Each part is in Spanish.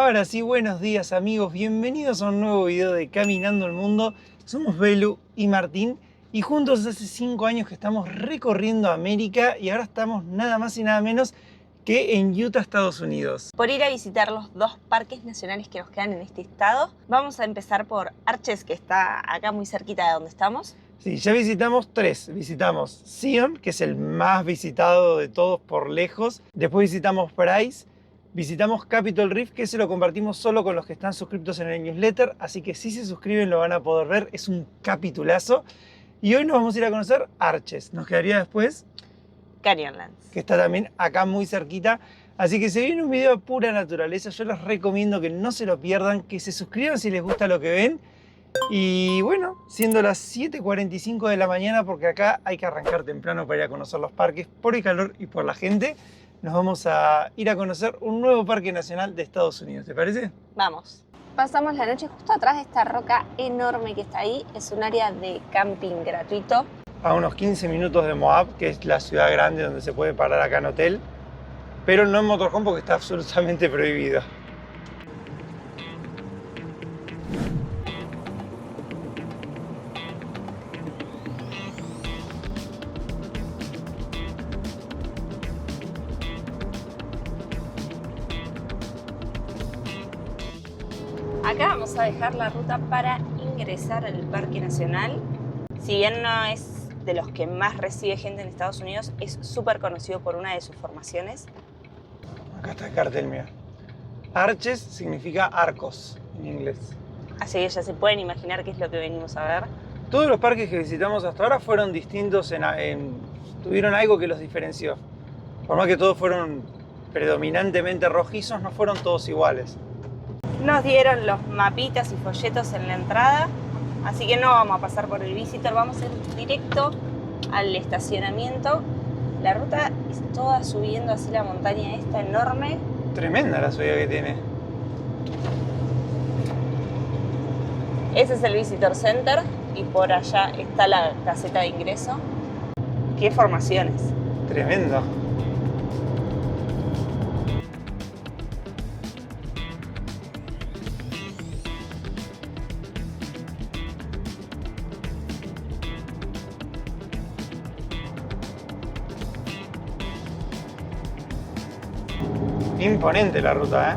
Ahora sí, buenos días amigos, bienvenidos a un nuevo video de Caminando el Mundo. Somos Belu y Martín y juntos hace 5 años que estamos recorriendo América y ahora estamos nada más y nada menos que en Utah, Estados Unidos. Por ir a visitar los dos parques nacionales que nos quedan en este estado. Vamos a empezar por Arches, que está acá muy cerquita de donde estamos. Sí, ya visitamos 3. Visitamos Zion, que es el más visitado de todos por lejos. Después visitamos Bryce. Visitamos Capitol Reef, que se lo compartimos solo con los que están suscriptos en el newsletter. Así que si se suscriben lo van a poder ver. Es un capitulazo. Y hoy nos vamos a ir a conocer Arches. Nos quedaría después Canyonlands, que está también acá muy cerquita. Así que se viene un video de pura naturaleza. Yo les recomiendo que no se lo pierdan, que se suscriban si les gusta lo que ven. Y bueno, siendo las 7:45 de la mañana, porque acá hay que arrancar temprano para ir a conocer los parques por el calor y por la gente, nos vamos a ir a conocer un nuevo parque nacional de Estados Unidos. ¿Te parece? vamos. Pasamos la noche justo atrás de esta roca enorme que está ahí. Es un área de camping gratuito. A unos 15 minutos de Moab, que es la ciudad grande donde se puede parar acá en hotel, pero no en motorhome porque está absolutamente prohibido. Acá vamos a dejar la ruta para ingresar al Parque Nacional. Si bien no es de los que más recibe gente en Estados Unidos, es súper conocido por una de sus formaciones. Acá está el cartel, mira. Arches significa arcos en inglés. Así que ya se pueden imaginar qué es lo que venimos a ver. Todos los parques que visitamos hasta ahora fueron distintos, tuvieron algo que los diferenció. Por más que todos fueron predominantemente rojizos, no fueron todos iguales. Nos dieron los mapitas y folletos en la entrada, así que no vamos a pasar por el visitor, vamos a ir directo al estacionamiento. La ruta es toda subiendo así la montaña esta enorme. Tremenda la subida que tiene. Ese es el Visitor Center y por allá está la caseta de ingreso. ¡Qué formaciones! Tremendo. Imponente la ruta, ¿eh?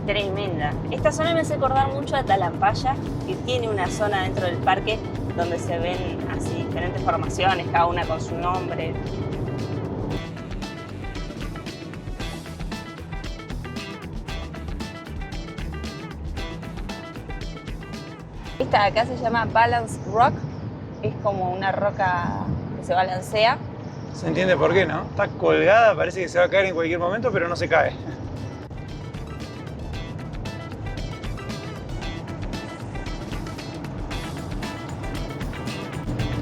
Tremenda. Esta zona me hace acordar mucho a Talampaya, que tiene una zona dentro del parque donde se ven así diferentes formaciones, cada una con su nombre. Esta de acá se llama Balance Rock, es como una roca que se balancea. Se entiende por qué, ¿no? Está colgada, parece que se va a caer en cualquier momento, pero no se cae.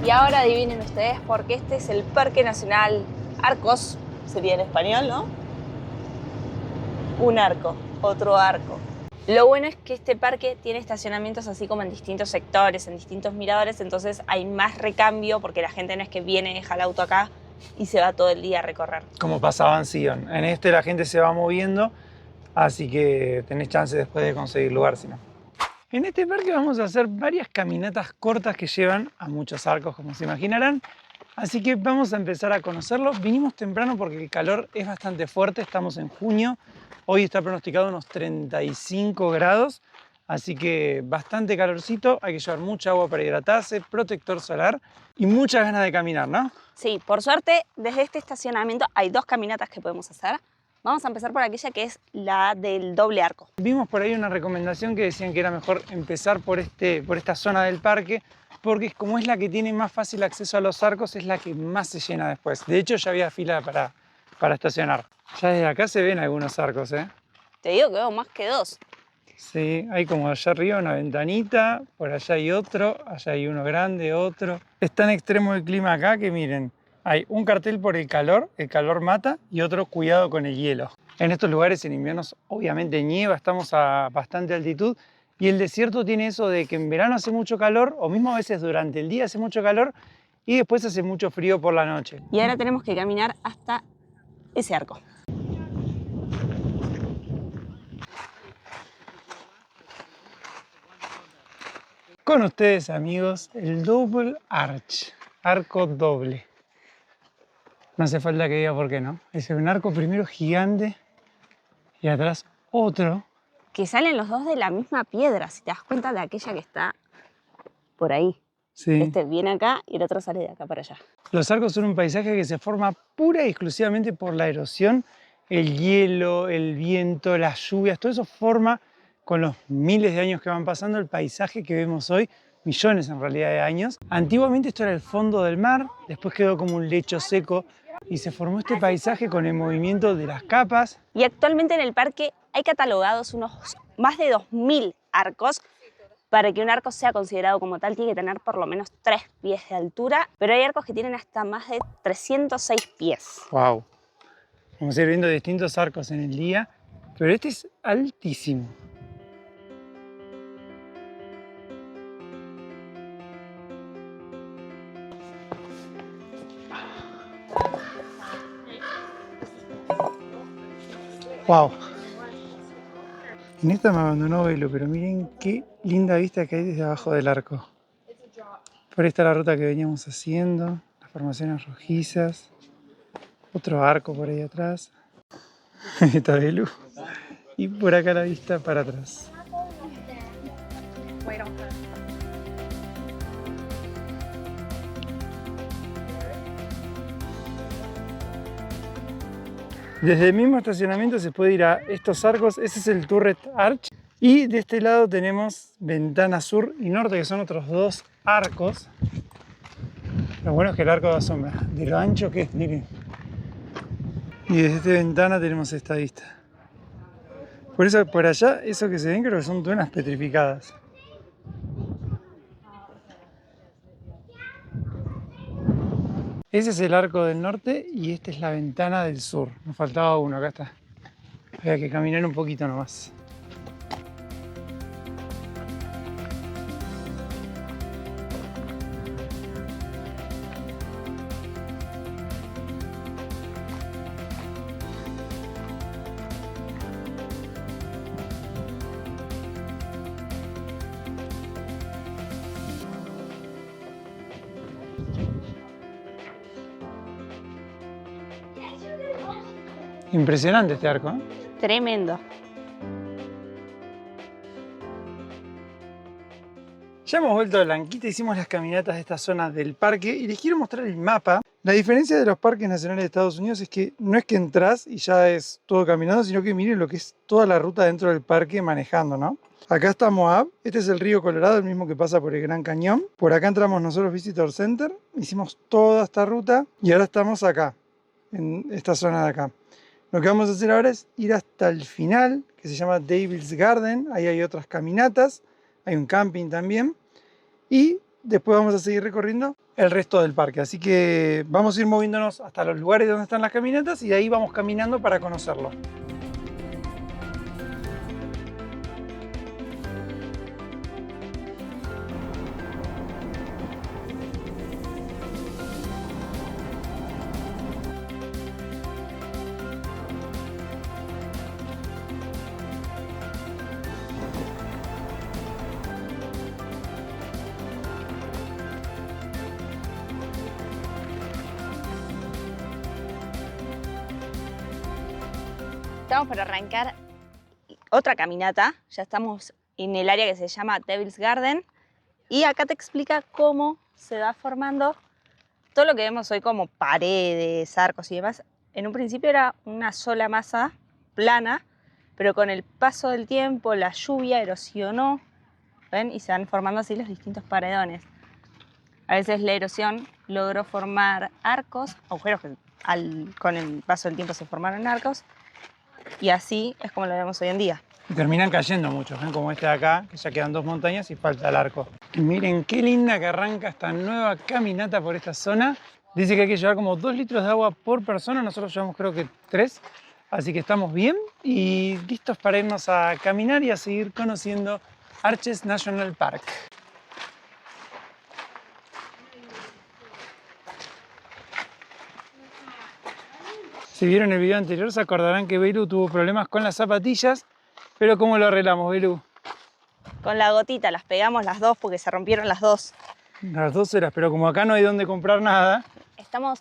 Y ahora adivinen ustedes porque este es el Parque Nacional Arcos, sería en español, ¿no? Un arco, otro arco. Lo bueno es que este parque tiene estacionamientos así como en distintos sectores, en distintos miradores, entonces hay más recambio porque la gente no es que viene, deja el auto acá y se va todo el día a recorrer. Como pasaba en Zion. En este la gente se va moviendo, así que tenés chance después de conseguir lugar, si no. En este parque vamos a hacer varias caminatas cortas que llevan a muchos arcos, como se imaginarán. Así que vamos a empezar a conocerlos. Vinimos temprano porque el calor es bastante fuerte, estamos en junio. Hoy está pronosticado unos 35 grados, así que bastante calorcito. Hay que llevar mucha agua para hidratarse, protector solar y muchas ganas de caminar, ¿no? Sí, por suerte, desde este estacionamiento hay 2 caminatas que podemos hacer. Vamos a empezar por aquella que es la del doble arco. Vimos por ahí una recomendación que decían que era mejor empezar por esta zona del parque, porque como es la que tiene más fácil acceso a los arcos, es la que más se llena después. De hecho, ya había fila para estacionar. Ya desde acá se ven algunos arcos, ¿eh? Te digo que veo más que 2. Sí, hay como allá arriba una ventanita, por allá hay otro, allá hay uno grande, otro. Es tan extremo el clima acá que miren, hay un cartel por el calor mata, y otro cuidado con el hielo. En estos lugares en inviernos obviamente nieva, estamos a bastante altitud y el desierto tiene eso de que en verano hace mucho calor o mismo a veces durante el día hace mucho calor y después hace mucho frío por la noche. Y ahora tenemos que caminar hasta ese arco. Con ustedes, amigos, el Double Arch, arco doble. No hace falta que diga por qué no. Es un arco primero gigante y atrás otro. Que salen los dos de la misma piedra, si te das cuenta de aquella que está por ahí. Sí. Este viene acá y el otro sale de acá para allá. Los arcos son un paisaje que se forma pura y exclusivamente por la erosión, el hielo, el viento, las lluvias, todo eso forma con los miles de años que van pasando el paisaje que vemos hoy, millones en realidad de años. Antiguamente esto era el fondo del mar, después quedó como un lecho seco y se formó este paisaje con el movimiento de las capas. Y actualmente en el parque hay catalogados unos más de 2000 arcos. Para que un arco sea considerado como tal, tiene que tener por lo menos 3 pies de altura, pero hay arcos que tienen hasta más de 306 pies. ¡Wow! Vamos a ir viendo distintos arcos en el día, pero este es altísimo. ¡Wow! En esta me abandonó Belu, pero miren qué linda vista que hay desde abajo del arco. Por ahí está la ruta que veníamos haciendo, las formaciones rojizas, otro arco por ahí atrás. Está Belu. Y por acá la vista para atrás. Desde el mismo estacionamiento se puede ir a estos arcos. Ese es el Turret Arch. Y de este lado tenemos ventana sur y norte, que son otros dos arcos. Lo bueno es que el arco da sombra. De lo ancho que es, miren. Y desde esta ventana tenemos esta vista. Por eso, por allá, eso que se ven creo que son dunas petrificadas. Ese es el arco del norte y esta es la ventana del sur. Nos faltaba uno, acá está. Había que caminar un poquito nomás. Impresionante este arco, ¿eh? Tremendo. Ya hemos vuelto a Blanquita, hicimos las caminatas de esta zona del parque y les quiero mostrar el mapa. La diferencia de los parques nacionales de Estados Unidos es que no es que entras y ya es todo caminando, sino que miren lo que es toda la ruta dentro del parque manejando, ¿no? Acá está Moab, este es el río Colorado, el mismo que pasa por el Gran Cañón. Por acá entramos nosotros Visitor Center, hicimos toda esta ruta y ahora estamos acá, en esta zona de acá. Lo que vamos a hacer ahora es ir hasta el final, que se llama Devil's Garden. Ahí hay otras caminatas, hay un camping también. Y después vamos a seguir recorriendo el resto del parque. Así que vamos a ir moviéndonos hasta los lugares donde están las caminatas y de ahí vamos caminando para conocerlo. Estamos para arrancar otra caminata. Ya estamos en el área que se llama Devil's Garden. Y acá te explica cómo se va formando todo lo que vemos hoy como paredes, arcos y demás. En un principio era una sola masa plana, pero con el paso del tiempo la lluvia erosionó, ¿ven? Y se van formando así los distintos paredones. A veces la erosión logró formar arcos, agujeros que con el paso del tiempo se formaron arcos. Y así es como lo vemos hoy en día. Y terminan cayendo muchos, ¿ven? Como este de acá, que ya quedan dos montañas y falta el arco. Y miren qué linda que arranca esta nueva caminata por esta zona. Dice que hay que llevar como 2 litros de agua por persona, nosotros llevamos creo que 3. Así que estamos bien y listos para irnos a caminar y a seguir conociendo Arches National Park. Si vieron el video anterior se acordarán que Belu tuvo problemas con las zapatillas, pero ¿cómo lo arreglamos, Belu? Con la gotita las pegamos las dos porque se rompieron las dos. Las 2 horas, pero como acá no hay donde comprar nada. Estamos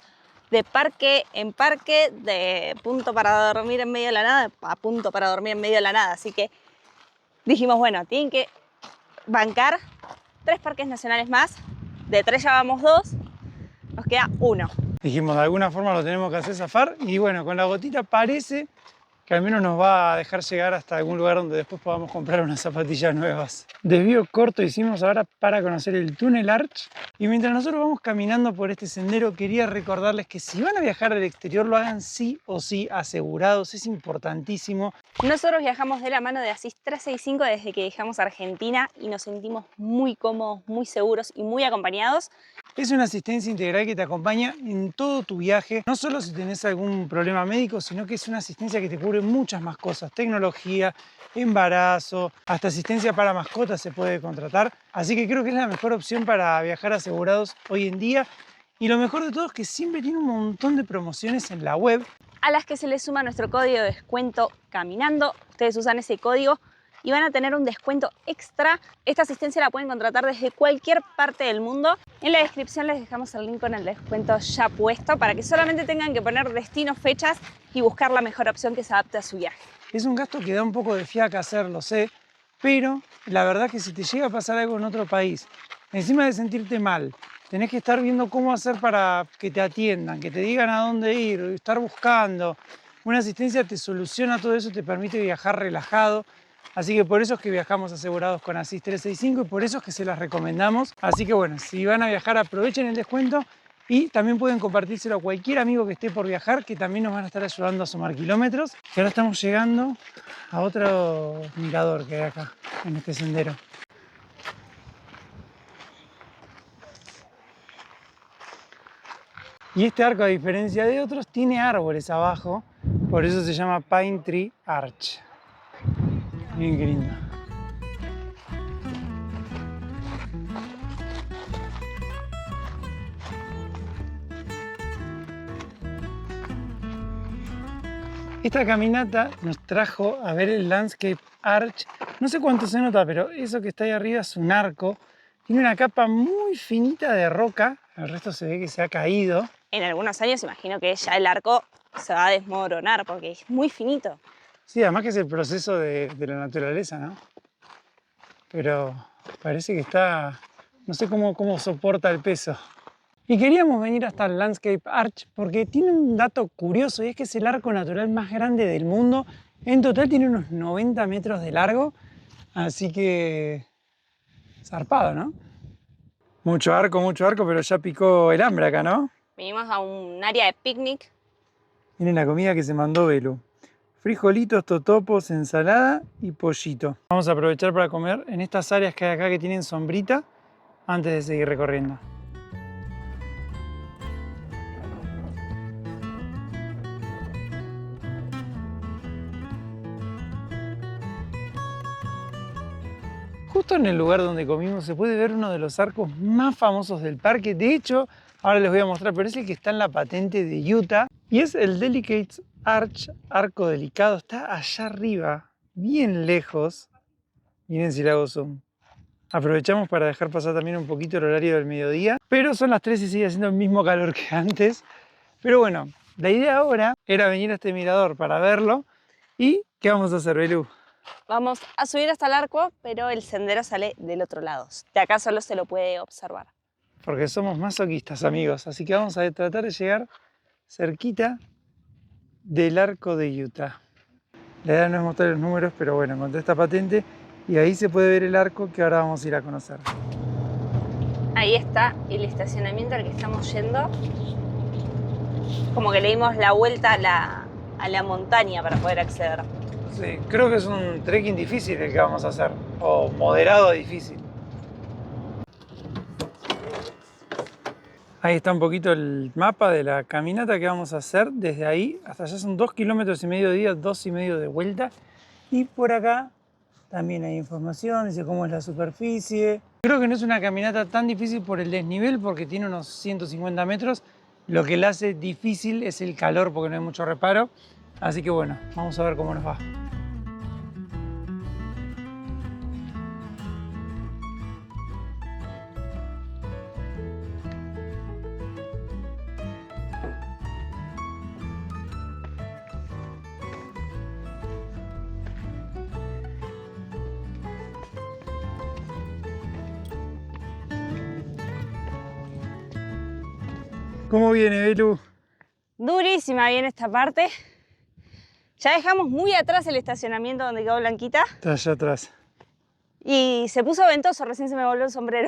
de parque en parque, de punto para dormir en medio de la nada a punto para dormir en medio de la nada. Así que dijimos, bueno, tienen que bancar 3 parques nacionales más. De 3 ya vamos 2, nos queda 1. Dijimos, de alguna forma lo tenemos que hacer zafar. Y bueno, con la gotita parece que al menos nos va a dejar llegar hasta algún lugar donde después podamos comprar unas zapatillas nuevas. Desvío corto hicimos ahora para conocer el túnel Arch. Y mientras nosotros vamos caminando por este sendero, quería recordarles que si van a viajar al exterior, lo hagan sí o sí asegurados. Es importantísimo. Nosotros viajamos de la mano de Asís 365 desde que dejamos Argentina y nos sentimos muy cómodos, muy seguros y muy acompañados. Es una asistencia integral que te acompaña en todo tu viaje, no solo si tenés algún problema médico, sino que es una asistencia que te cubre muchas más cosas, tecnología, embarazo, hasta asistencia para mascotas se puede contratar, así que creo que es la mejor opción para viajar asegurados hoy en día. Y lo mejor de todo es que siempre tiene un montón de promociones en la web, a las que se les suma nuestro código de descuento Caminando. Ustedes usan ese código y van a tener un descuento extra. Esta asistencia la pueden contratar desde cualquier parte del mundo. En la descripción les dejamos el link con el descuento ya puesto para que solamente tengan que poner destinos, fechas y buscar la mejor opción que se adapte a su viaje. Es un gasto que da un poco de fiaca hacerlo, sé, pero la verdad que si te llega a pasar algo en otro país, encima de sentirte mal, tenés que estar viendo cómo hacer para que te atiendan, que te digan a dónde ir, estar buscando. Una asistencia te soluciona todo eso, te permite viajar relajado. Así que por eso es que viajamos asegurados con Asís 365 y por eso es que se las recomendamos. Así que bueno, si van a viajar, aprovechen el descuento y también pueden compartírselo a cualquier amigo que esté por viajar, que también nos van a estar ayudando a sumar kilómetros. Y ahora estamos llegando a otro mirador que hay acá, en este sendero. Y este arco, a diferencia de otros, tiene árboles abajo, por eso se llama Pine Tree Arch. Miren qué lindo. Esta caminata nos trajo a ver el Landscape Arch. No sé cuánto se nota, pero eso que está ahí arriba es un arco. Tiene una capa muy finita de roca. El resto se ve que se ha caído. En algunos años imagino que ya el arco se va a desmoronar porque es muy finito. Sí, además que es el proceso de la naturaleza, ¿no? Pero parece que está... No sé cómo soporta el peso. Y queríamos venir hasta el Landscape Arch porque tiene un dato curioso y es que es el arco natural más grande del mundo. En total tiene unos 90 metros de largo, así que... zarpado, ¿no? Mucho arco, pero ya picó el hambre acá, ¿no? Vinimos a un área de picnic. Miren la comida que se mandó Belu. Frijolitos, totopos, ensalada y pollito. Vamos a aprovechar para comer en estas áreas que hay acá que tienen sombrita antes de seguir recorriendo. Justo en el lugar donde comimos se puede ver uno de los arcos más famosos del parque. De hecho, ahora les voy a mostrar, pero es el que está en la patente de Utah. Y es el Delicate Arch, arco delicado. Está allá arriba, bien lejos. Miren si le hago zoom. Aprovechamos para dejar pasar también un poquito el horario del mediodía. Pero son las 3 y sigue haciendo el mismo calor que antes. Pero bueno, la idea ahora era venir a este mirador para verlo. ¿Y qué vamos a hacer, Belu? Vamos a subir hasta el arco, pero el sendero sale del otro lado. De acá solo se lo puede observar. Porque somos masoquistas, amigos. Así que vamos a tratar de llegar cerquita del arco de Utah. La idea no es mostrar los números, pero bueno, encontré esta patente y ahí se puede ver el arco que ahora vamos a ir a conocer. Ahí está el estacionamiento al que estamos yendo. Como que le dimos la vuelta a la montaña para poder acceder. Sí, creo que es un trekking difícil el que vamos a hacer, o moderado difícil. Ahí está un poquito el mapa de la caminata que vamos a hacer. Desde ahí hasta allá son 2,5 kilómetros de ida, 2,5 de vuelta. Y por acá también hay información, dice cómo es la superficie. Creo que no es una caminata tan difícil por el desnivel porque tiene unos 150 metros. Lo que la hace difícil es el calor porque no hay mucho reparo. Así que bueno, vamos a ver cómo nos va. ¿Cómo viene, Belu? Durísima viene esta parte. Ya dejamos muy atrás el estacionamiento donde quedó Blanquita. Está allá atrás. Y se puso ventoso, recién se me volvió el sombrero.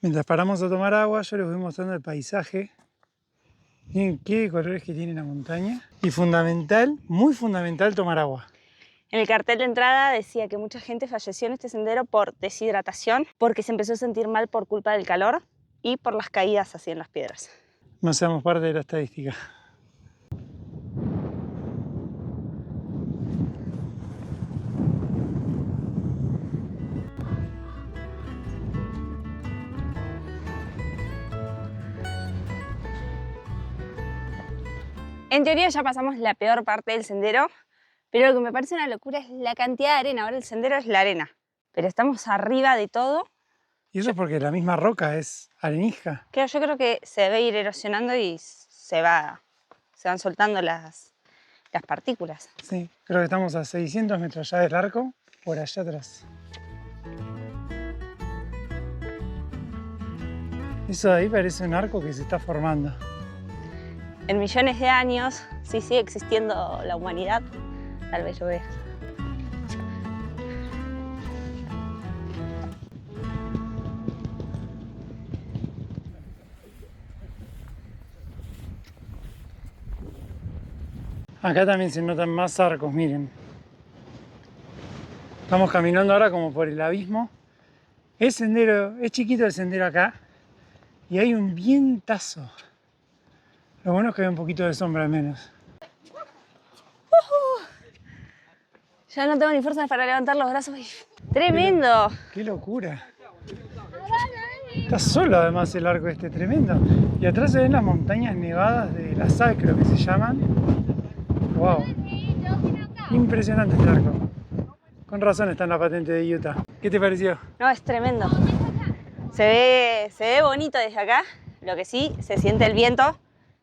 Mientras paramos a tomar agua, yo les voy mostrando el paisaje. Miren qué colores que tiene la montaña. Y fundamental, muy fundamental, tomar agua. En el cartel de entrada decía que mucha gente falleció en este sendero por deshidratación, porque se empezó a sentir mal por culpa del calor y por las caídas así en las piedras. No seamos parte de la estadística. En teoría ya pasamos la peor parte del sendero, pero lo que me parece una locura es la cantidad de arena. Ahora el sendero es la arena, pero estamos arriba de todo. Y eso es porque la misma roca es arenisca. Claro, yo creo que se debe ir erosionando y se van soltando las partículas. Sí, creo que estamos a 600 metros ya del arco, por allá atrás. Eso de ahí parece un arco que se está formando. En millones de años, si sigue existiendo la humanidad, tal vez lo vea. Acá también se notan más arcos, miren. Estamos caminando ahora como por el abismo. Es chiquito el sendero acá y hay un vientazo. Lo bueno es que hay un poquito de sombra al menos. Ya no tengo ni fuerzas para levantar los brazos. ¡Tremendo! ¡Qué locura! Está solo además el arco este, tremendo. Y atrás se ven las montañas nevadas de la Sal, creo que se llaman. ¡Wow! Impresionante este arco. Con razón está en la patente de Utah. ¿Qué te pareció? No, es tremendo. Se ve bonito desde acá. Lo que sí, se siente el viento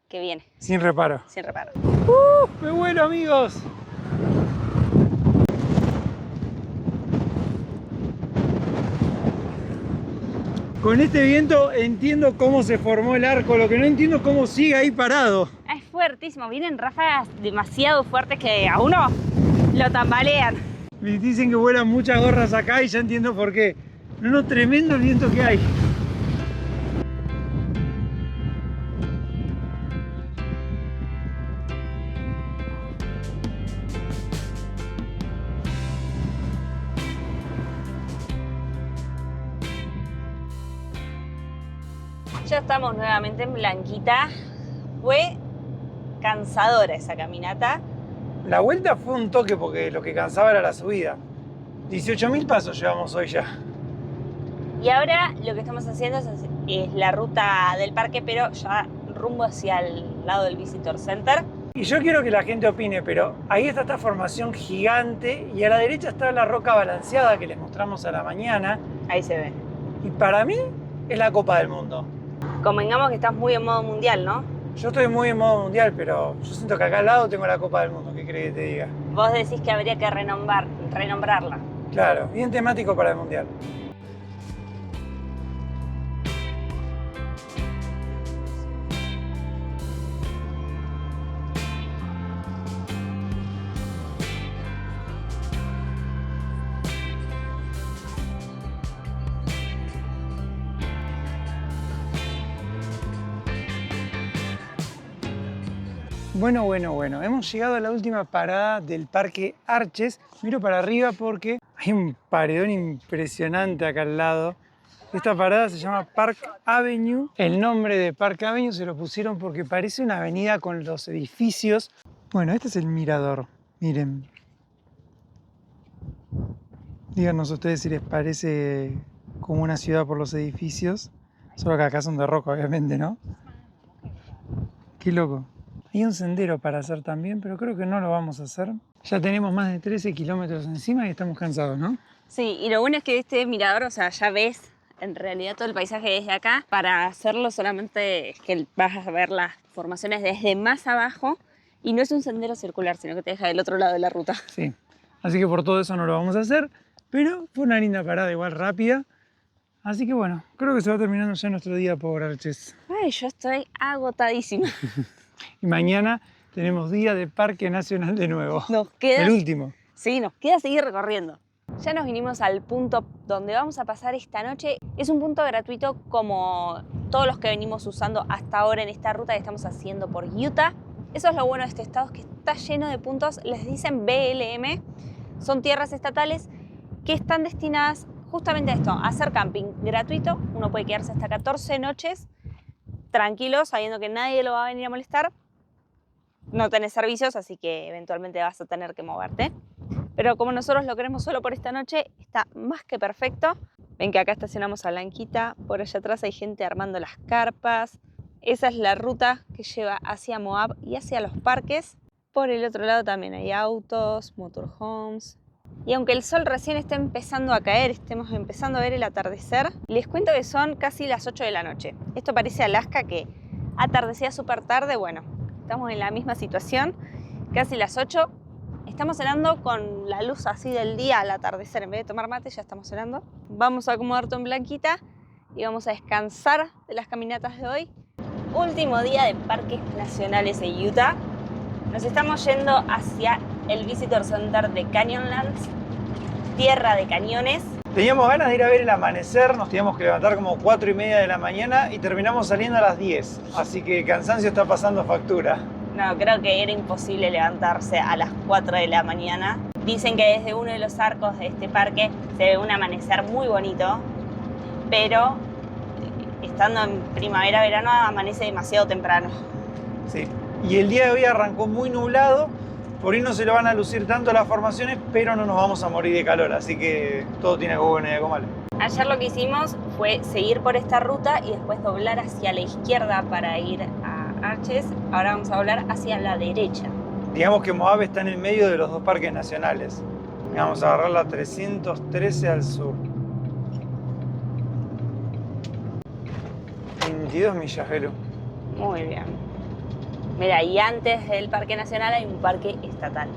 que viene. Sin reparo. Sin reparo. ¡Me vuelo, amigos! Con este viento entiendo cómo se formó el arco, lo que no entiendo es cómo sigue ahí parado. Es fuertísimo, vienen ráfagas demasiado fuertes que a uno lo tambalean. Me dicen que vuelan muchas gorras acá y ya entiendo por qué. No, tremendo el viento que hay. Ya estamos nuevamente en Blanquita. Fue cansadora esa caminata. La vuelta fue un toque porque lo que cansaba era la subida. 18.000 pasos llevamos hoy ya. Y ahora lo que estamos haciendo es la ruta del parque, pero ya rumbo hacia el lado del Visitor Center. Y yo quiero que la gente opine, pero ahí está esta formación gigante y a la derecha está la roca balanceada que les mostramos a la mañana. Ahí se ve. Y para mí es la Copa del Mundo. Convengamos que estás muy en modo mundial, ¿no? Yo estoy muy en modo mundial, pero yo siento que acá al lado tengo la Copa del Mundo. ¿Qué crees que te diga? Vos decís que habría que renombrarla. Claro, bien temático para el mundial. Bueno, hemos llegado a la última parada del Parque Arches. Miro para arriba porque hay un paredón impresionante acá al lado. Esta parada se llama Park Avenue. El nombre de Park Avenue se lo pusieron porque parece una avenida con los edificios. Bueno, este es el mirador, miren. Díganos ustedes si les parece como una ciudad por los edificios. Solo que acá son de roca, obviamente, ¿no? Qué loco. Hay un sendero para hacer también, pero creo que no lo vamos a hacer. Ya tenemos más de 13 kilómetros encima y estamos cansados, ¿no? Sí, y lo bueno es que este mirador, o sea, ya ves en realidad todo el paisaje desde acá. Para hacerlo solamente que vas a ver las formaciones desde más abajo y no es un sendero circular, sino que te deja del otro lado de la ruta. Sí, así que por todo eso no lo vamos a hacer, pero fue una linda parada igual rápida. Así que bueno, creo que se va terminando ya nuestro día por Arches. Ay, yo estoy agotadísima. Y mañana tenemos día de Parque Nacional de nuevo. Nos queda... El último. Sí, nos queda seguir recorriendo. Ya nos vinimos al punto donde vamos a pasar esta noche. Es un punto gratuito como todos los que venimos usando hasta ahora en esta ruta que estamos haciendo por Utah. Eso es lo bueno de este estado, es que está lleno de puntos, les dicen BLM. Son tierras estatales que están destinadas justamente a esto, a hacer camping gratuito. Uno puede quedarse hasta 14 noches tranquilo, sabiendo que nadie lo va a venir a molestar. No tenés servicios, así que eventualmente vas a tener que moverte. Pero como nosotros lo queremos solo por esta noche, está más que perfecto. Ven que acá estacionamos a Blanquita, por allá atrás hay gente armando las carpas. Esa es la ruta que lleva hacia Moab y hacia los parques. Por el otro lado también hay autos, motorhomes. Y aunque el sol recién está empezando a caer, estemos empezando a ver el atardecer, les cuento que son casi las 8 de la noche. Esto parece Alaska, que atardecía súper tarde. Bueno, estamos en la misma situación, casi las 8. Estamos cenando con la luz así del día al atardecer. En vez de tomar mate, ya estamos cenando. Vamos a acomodar todo en Blanquita y vamos a descansar de las caminatas de hoy. Último día de parques nacionales en Utah. Nos estamos yendo hacia el Visitor Center de Canyonlands, tierra de cañones. Teníamos ganas de ir a ver el amanecer, nos teníamos que levantar como 4:30 de la mañana y terminamos saliendo a las 10. Así que el cansancio está pasando factura. No, creo que era imposible levantarse a las 4 de la mañana. Dicen que desde uno de los arcos de este parque se ve un amanecer muy bonito, pero estando en primavera, verano, amanece demasiado temprano. Sí, y el día de hoy arrancó muy nublado, por ahí no se le van a lucir tanto las formaciones, pero no nos vamos a morir de calor, así que todo tiene algo bueno y algo malo. Ayer lo que hicimos fue seguir por esta ruta y después doblar hacia la izquierda para ir a Arches. Ahora vamos a doblar hacia la derecha. Digamos que Moab está en el medio de los dos parques nacionales. Vamos a agarrar la 313 al sur. 22 millas, Belu. Muy bien. Mira, y antes del parque nacional hay un parque estatal.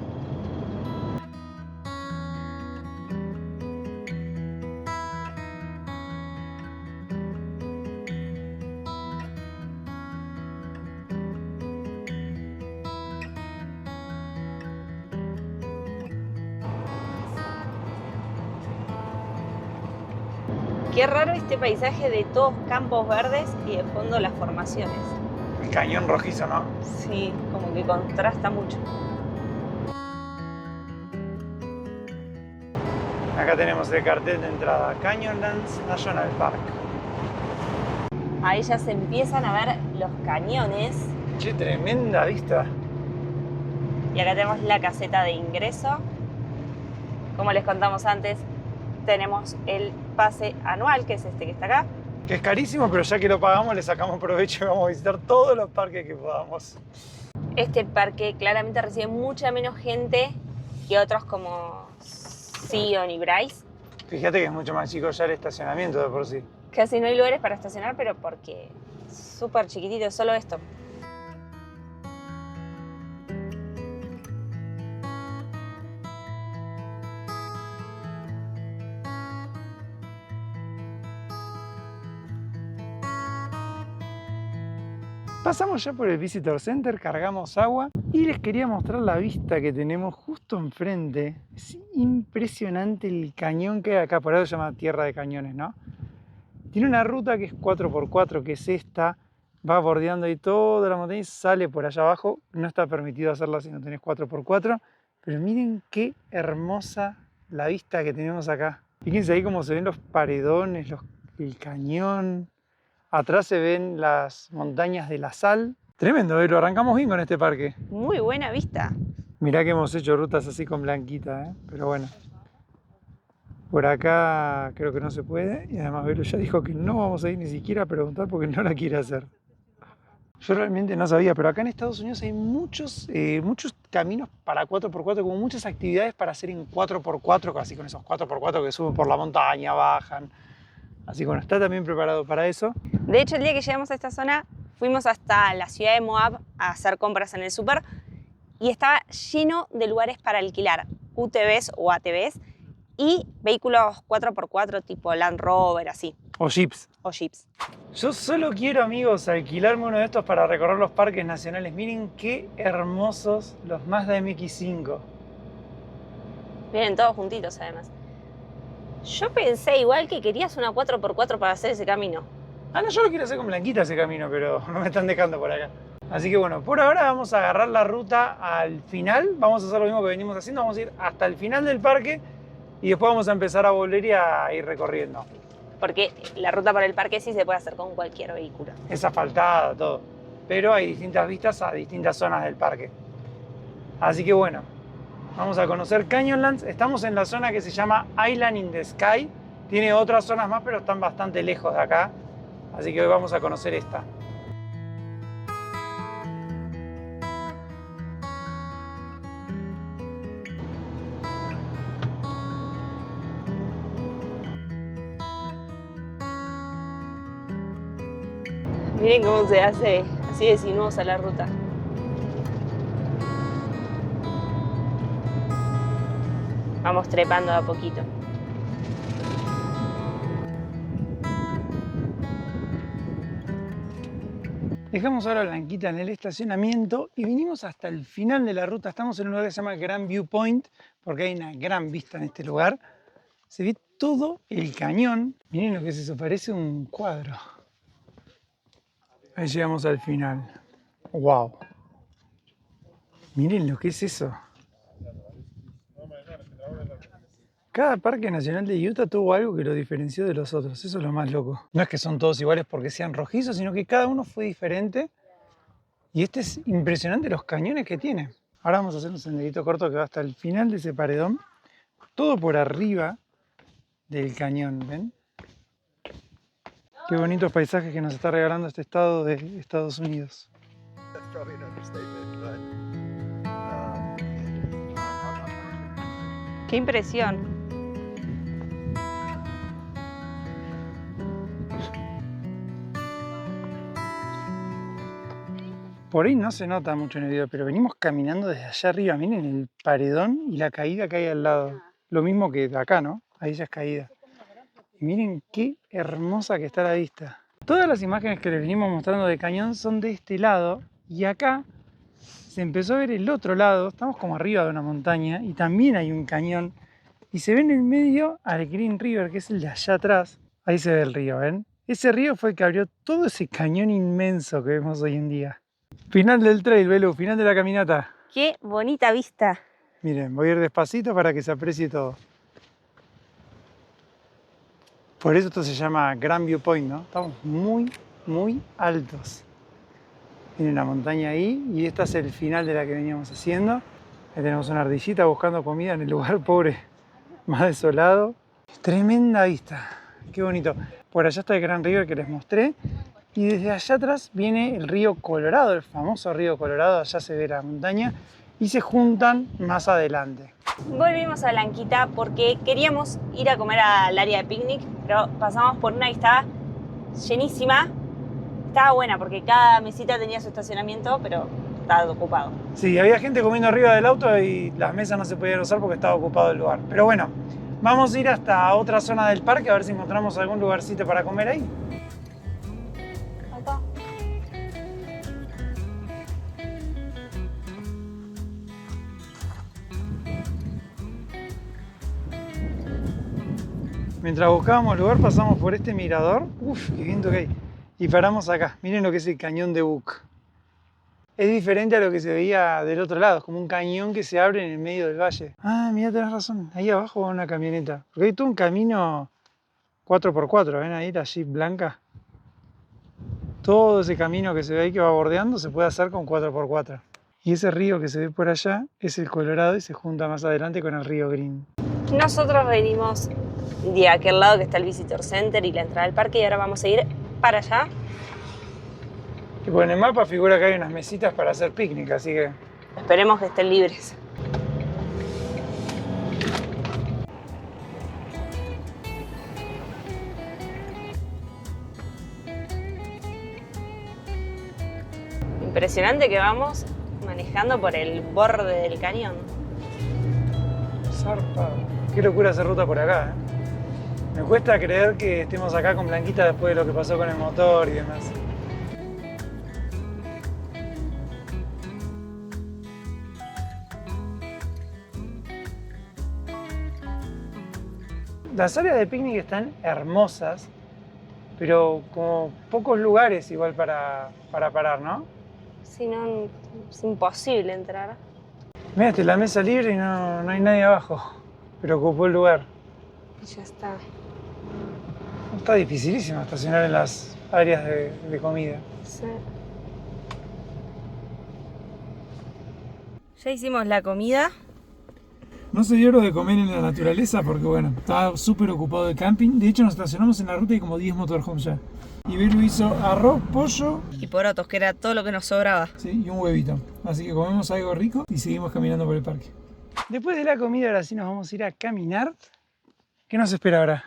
Qué raro este paisaje de todos campos verdes y de fondo las formaciones. El cañón rojizo, ¿no? Sí, como que contrasta mucho. Acá tenemos el cartel de entrada, Canyonlands National Park. Ahí ya se empiezan a ver los cañones. Che, tremenda vista. Y acá tenemos la caseta de ingreso. Como les contamos antes, tenemos el pase anual, que es este que está acá. Que es carísimo, pero ya que lo pagamos le sacamos provecho y vamos a visitar todos los parques que podamos. Este parque claramente recibe mucha menos gente que otros como Zion y Bryce. Fíjate que es mucho más chico ya el estacionamiento de por sí. Casi no hay lugares para estacionar, pero porque es súper chiquitito, solo esto. Pasamos ya por el Visitor Center, cargamos agua y les quería mostrar la vista que tenemos justo enfrente. Es impresionante el cañón que hay acá, por eso se llama Tierra de Cañones, ¿no? Tiene una ruta que es 4x4, que es esta, va bordeando ahí toda la montaña y sale por allá abajo. No está permitido hacerla si no tenés 4x4, pero miren qué hermosa la vista que tenemos acá. Fíjense ahí cómo se ven los paredones, el cañón. Atrás se ven las montañas de la Sal. Tremendo, lo arrancamos bien con este parque. Muy buena vista. Mirá que hemos hecho rutas así con Blanquita, pero bueno. Por acá creo que no se puede. Y además Belu ya dijo que no vamos a ir ni siquiera a preguntar porque no la quiere hacer. Yo realmente no sabía, pero acá en Estados Unidos hay muchos caminos para 4x4, como muchas actividades para hacer en 4x4, así con esos 4x4 que suben por la montaña, bajan. Así que bueno, está también preparado para eso. De hecho, el día que llegamos a esta zona, fuimos hasta la ciudad de Moab a hacer compras en el súper y estaba lleno de lugares para alquilar UTVs o ATVs y vehículos 4x4 tipo Land Rover, así, O jeeps. o jeeps. Yo solo quiero, amigos, alquilarme uno de estos para recorrer los parques nacionales. Miren qué hermosos los Mazda MX-5. Vienen todos juntitos además. Yo pensé igual que querías una 4x4 para hacer ese camino. Ah, no, yo lo quiero hacer con Blanquita ese camino, pero no me están dejando por acá. Así que bueno, por ahora vamos a agarrar la ruta al final. Vamos a hacer lo mismo que venimos haciendo. Vamos a ir hasta el final del parque y después vamos a empezar a volver y a ir recorriendo. Porque la ruta para el parque sí se puede hacer con cualquier vehículo. Es asfaltada, todo. Pero hay distintas vistas a distintas zonas del parque. Así que bueno, vamos a conocer Canyonlands. Estamos en la zona que se llama Island in the Sky. Tiene otras zonas más, pero están bastante lejos de acá. Así que hoy vamos a conocer esta. Miren cómo se hace así de sinuosa la ruta. Vamos trepando de a poquito. Dejamos ahora a Blanquita en el estacionamiento y vinimos hasta el final de la ruta. Estamos en un lugar que se llama Grand View Point porque hay una gran vista en este lugar. Se ve todo el cañón. Miren lo que es eso, parece un cuadro. Ahí llegamos al final. ¡Wow! Miren lo que es eso. Cada parque nacional de Utah tuvo algo que lo diferenció de los otros. Eso es lo más loco. No es que son todos iguales porque sean rojizos, sino que cada uno fue diferente. Y este es impresionante los cañones que tiene. Ahora vamos a hacer un senderito corto que va hasta el final de ese paredón. Todo por arriba del cañón, ¿ven? Qué bonitos paisajes que nos está regalando este estado de Estados Unidos. ¡Qué impresión! Por ahí no se nota mucho en el video, pero venimos caminando desde allá arriba. Miren el paredón y la caída que hay al lado. Lo mismo que de acá, ¿no? Ahí ya es caída. Y miren qué hermosa que está la vista. Todas las imágenes que les venimos mostrando de cañón son de este lado. Y acá se empezó a ver el otro lado. Estamos como arriba de una montaña y también hay un cañón. Y se ve en el medio al Green River, que es el de allá atrás. Ahí se ve el río, ¿ven? Ese río fue el que abrió todo ese cañón inmenso que vemos hoy en día. Final del trail, Belu, final de la caminata. ¡Qué bonita vista! Miren, voy a ir despacito para que se aprecie todo. Por eso esto se llama Grand View Point, ¿no? Estamos muy, muy altos. Miren la montaña ahí y este es el final de la que veníamos haciendo. Ahí tenemos una ardillita buscando comida en el lugar pobre, más desolado. Tremenda vista, qué bonito. Por allá está el Grand River que les mostré. Y desde allá atrás viene el río Colorado, el famoso río Colorado. Allá se ve la montaña y se juntan más adelante. Volvimos a Blanquita porque queríamos ir a comer al área de picnic, pero pasamos por una que estaba llenísima. Estaba buena porque cada mesita tenía su estacionamiento, pero estaba ocupado. Sí, había gente comiendo arriba del auto y las mesas no se podían usar porque estaba ocupado el lugar. Pero bueno, vamos a ir hasta otra zona del parque a ver si encontramos algún lugarcito para comer ahí. Acá. Mientras buscábamos lugar pasamos por este mirador. Uf, qué viento que hay. Y paramos acá. Miren lo que es el cañón de Buck. Es diferente a lo que se veía del otro lado. Es como un cañón que se abre en el medio del valle. Ah, mira, tenés razón. Ahí abajo va una camioneta. Porque hay todo un camino 4x4. ¿Ven ahí la Jeep blanca? Todo ese camino que se ve ahí que va bordeando se puede hacer con 4x4. Y ese río que se ve por allá es el Colorado y se junta más adelante con el río Green. Nosotros venimos de aquel lado que está el Visitor Center y la entrada al parque y ahora vamos a ir para allá. Y pues en el mapa figura que hay unas mesitas para hacer picnic, así que... Esperemos que estén libres. Impresionante que vamos manejando por el borde del cañón. Zarpado. Qué locura hacer ruta por acá, Me cuesta creer que estemos acá con Blanquita después de lo que pasó con el motor y demás. Las áreas de picnic están hermosas, pero como pocos lugares igual para parar, ¿no? Si no, es imposible entrar. Mira, la mesa libre y no hay nadie abajo, pero ocupó el lugar. Y ya está. Está dificilísimo estacionar en las áreas de comida. Sí. Ya hicimos la comida. No se dio lo de comer en la naturaleza porque, bueno, estaba súper ocupado el camping. De hecho, nos estacionamos en la ruta y como 10 motorhomes ya. Y Belu hizo arroz, pollo Y porotos, que era todo lo que nos sobraba. sí, y un huevito. Así que comemos algo rico y seguimos caminando por el parque. Después de la comida, ahora sí nos vamos a ir a caminar. ¿Qué nos espera ahora?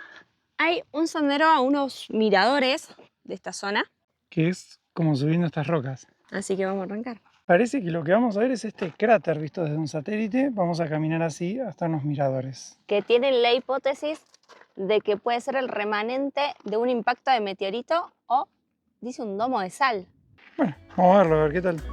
Hay un sendero a unos miradores de esta zona. Que es como subiendo estas rocas. Así que vamos a arrancar. Parece que lo que vamos a ver es este cráter visto desde un satélite. Vamos a caminar así hasta unos miradores. Que tienen la hipótesis de que puede ser el remanente de un impacto de meteorito o, dice, un domo de sal. Bueno, vamos a verlo, a ver qué tal.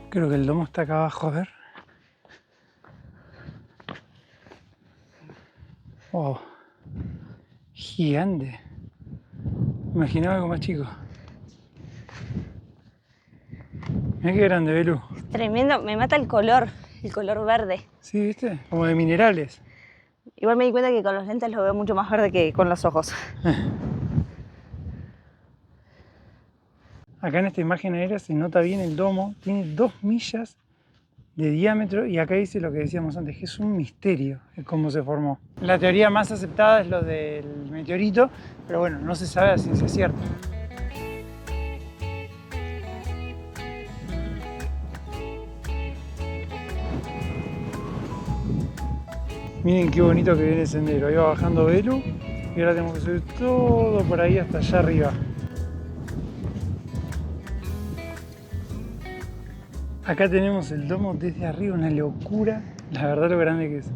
Creo que el domo está acá abajo, a ver. Wow. Gigante. Imaginaba algo más chico. Mirá qué grande, Belu. Tremendo, me mata el color verde. Sí, ¿viste? Como de minerales. Igual me di cuenta que con los lentes lo veo mucho más verde que con los ojos. Acá en esta imagen aérea se nota bien el domo. Tiene 2 millas de diámetro y acá dice lo que decíamos antes, que es un misterio cómo se formó. La teoría más aceptada es lo del meteorito, pero bueno, no se sabe a ciencia cierta. Miren qué bonito que viene el sendero. Ahí va bajando Belu y ahora tenemos que subir todo por ahí hasta allá arriba. Acá tenemos el domo desde arriba, una locura. La verdad lo grande que es.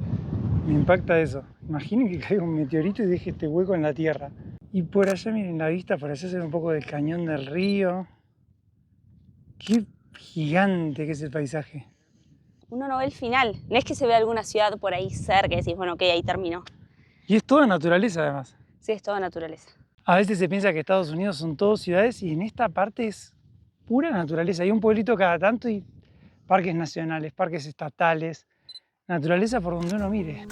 Me impacta eso. Imaginen que caiga un meteorito y deje este hueco en la tierra. Y por allá, miren la vista, por allá se ve un poco del cañón del río. Qué gigante que es el paisaje. Uno no ve el final. No es que se ve alguna ciudad por ahí cerca y decís, bueno, ok, ahí terminó. Y es toda naturaleza además. Sí, es toda naturaleza. A veces se piensa que Estados Unidos son todos ciudades y en esta parte es pura naturaleza. Hay un pueblito cada tanto y parques nacionales, parques estatales, naturaleza por donde uno mire.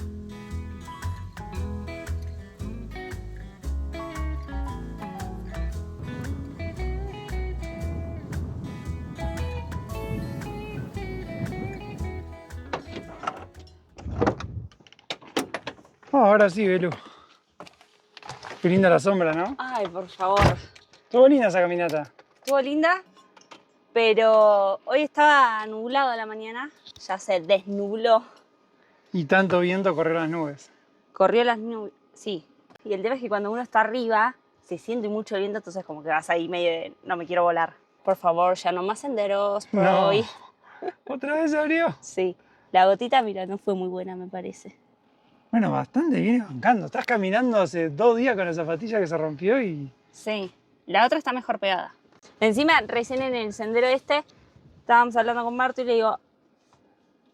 Oh, ahora sí, Belu. Qué linda la sombra, ¿no? Ay, por favor. Estuvo linda esa caminata. Estuvo linda, pero hoy estaba nublado a la mañana. Ya se desnubló. Y tanto viento corrió las nubes. Corrió las nubes, sí. Y el tema es que cuando uno está arriba, se siente mucho viento, entonces como que vas ahí medio de, no me quiero volar. Por favor, ya no más senderos por No. hoy. ¿Otra vez se abrió? Sí. La gotita, mira, no fue muy buena, me parece. Bueno, bastante viene bancando. Estás caminando hace 2 días con la zapatilla que se rompió y... Sí. La otra está mejor pegada. Encima, recién en el sendero este, estábamos hablando con Marto y le digo,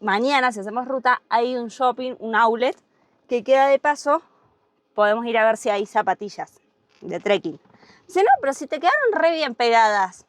mañana, si hacemos ruta, hay un shopping, un outlet, que queda de paso, podemos ir a ver si hay zapatillas de trekking. Dice, no, pero si te quedaron re bien pegadas.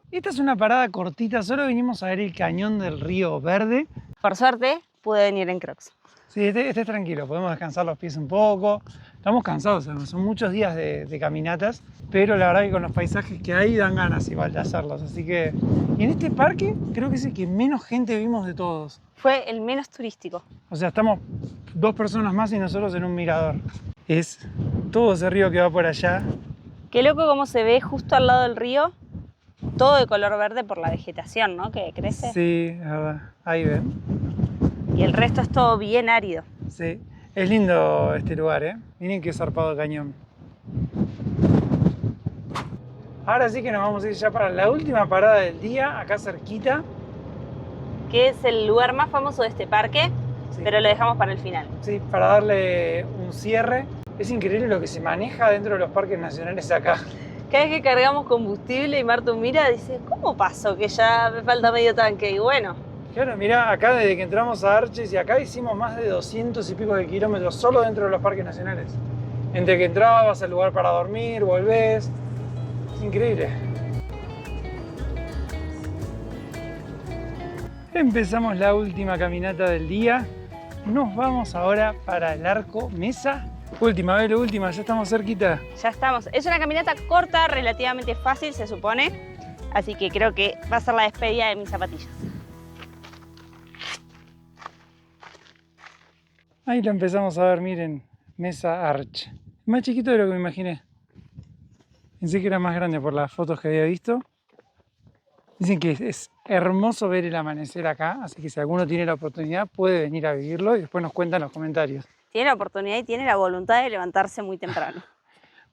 Esta es una parada cortita, solo vinimos a ver el cañón del río Verde. Por suerte, pude venir en Crocs. Sí, este es tranquilo, podemos descansar los pies un poco. Estamos cansados, además, son muchos días de caminatas, pero la verdad que con los paisajes que hay dan ganas igual de hacerlos. Así que, y en este parque creo que es el que menos gente vimos de todos. Fue el menos turístico. O sea, estamos 2 personas más y nosotros en un mirador. Es todo ese río que va por allá. Qué loco cómo se ve justo al lado del río todo de color verde por la vegetación, ¿no? Que crece. Sí, es verdad. Ahí ven. Y el resto es todo bien árido. Sí. Es lindo este lugar, ¿eh? Miren qué zarpado cañón. Ahora sí que nos vamos a ir ya para la última parada del día, acá cerquita. Que es el lugar más famoso de este parque, Sí. pero lo dejamos para el final. Sí, para darle un cierre. Es increíble lo que se maneja dentro de los parques nacionales acá. Cada vez que cargamos combustible y Martu mira, dice, ¿cómo pasó que ya me falta medio tanque? Y bueno, Claro, mirá, acá desde que entramos a Arches y acá hicimos más de 200 y pico de kilómetros solo dentro de los parques nacionales. Entre que entrabas al lugar para dormir, volvés. Es increíble. Empezamos la última caminata del día. Nos vamos ahora para el Arco Mesa. Última vez, última, ya estamos cerquita. ya estamos. Es una caminata corta, relativamente fácil, se supone. Así que creo que va a ser la despedida de mis zapatillas. Ahí lo empezamos a ver, miren, Mesa Arch. Más chiquito de lo que me imaginé. Pensé que era más grande por las fotos que había visto. Dicen que es hermoso ver el amanecer acá, así que si alguno tiene la oportunidad puede venir a vivirlo y después nos cuenta en los comentarios. Tiene la oportunidad y tiene la voluntad de levantarse muy temprano.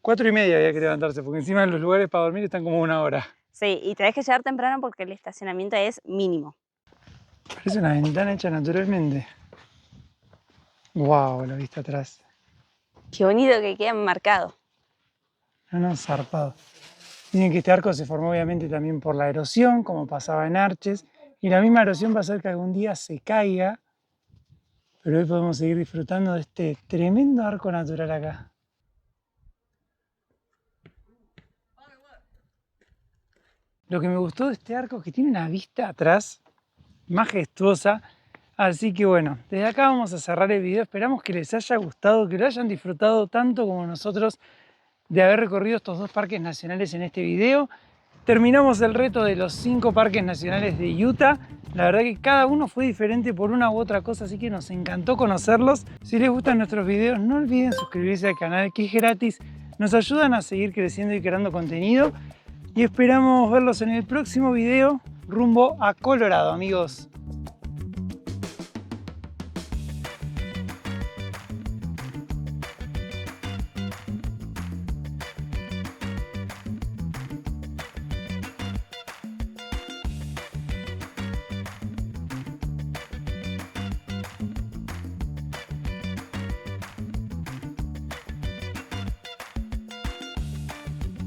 4:30 había que levantarse, porque encima los lugares para dormir están como 1 hora. Sí, y tenés que llegar temprano porque el estacionamiento es mínimo. Parece una ventana hecha naturalmente. Wow, la vista atrás. Qué bonito que queda enmarcado. No, zarpado. Dicen que este arco se formó obviamente también por la erosión, como pasaba en Arches, y la misma erosión va a hacer que algún día se caiga, pero hoy podemos seguir disfrutando de este tremendo arco natural acá. Lo que me gustó de este arco es que tiene una vista atrás majestuosa, así que bueno, desde acá vamos a cerrar el video. Esperamos que les haya gustado, que lo hayan disfrutado tanto como nosotros de haber recorrido estos 2 parques nacionales en este video. Terminamos el reto de los 5 parques nacionales de Utah. La verdad que cada uno fue diferente por una u otra cosa, así que nos encantó conocerlos. Si les gustan nuestros videos, no olviden suscribirse al canal, que es gratis. Nos ayudan a seguir creciendo y creando contenido. Y esperamos verlos en el próximo video rumbo a Colorado, amigos.